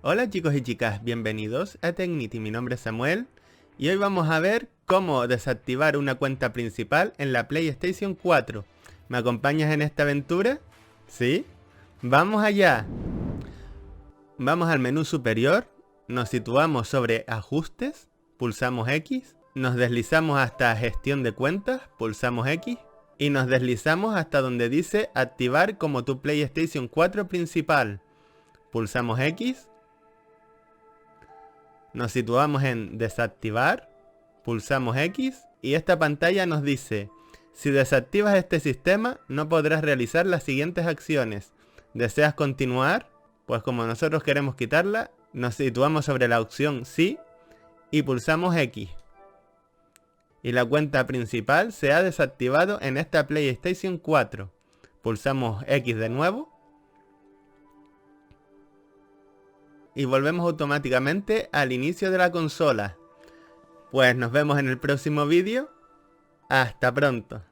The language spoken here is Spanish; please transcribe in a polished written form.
Hola chicos y chicas, bienvenidos a Tecnity, mi nombre es Samuel y hoy vamos a ver cómo desactivar una cuenta principal en la PlayStation 4. ¿Me acompañas en esta aventura? ¿Sí? ¡Vamos allá! Vamos al menú superior, nos situamos sobre Ajustes, pulsamos X, nos deslizamos hasta Gestión de cuentas, pulsamos X y nos deslizamos hasta donde dice Activar como tu PlayStation 4 principal. Pulsamos X. Nos situamos en desactivar, pulsamos X y esta pantalla nos dice: si desactivas este sistema no podrás realizar las siguientes acciones. ¿Deseas continuar? Pues como nosotros queremos quitarla, nos situamos sobre la opción sí y pulsamos X. Y la cuenta principal se ha desactivado en esta PlayStation 4. Pulsamos X de nuevo. Y volvemos automáticamente al inicio de la consola. Pues nos vemos en el próximo vídeo. Hasta pronto.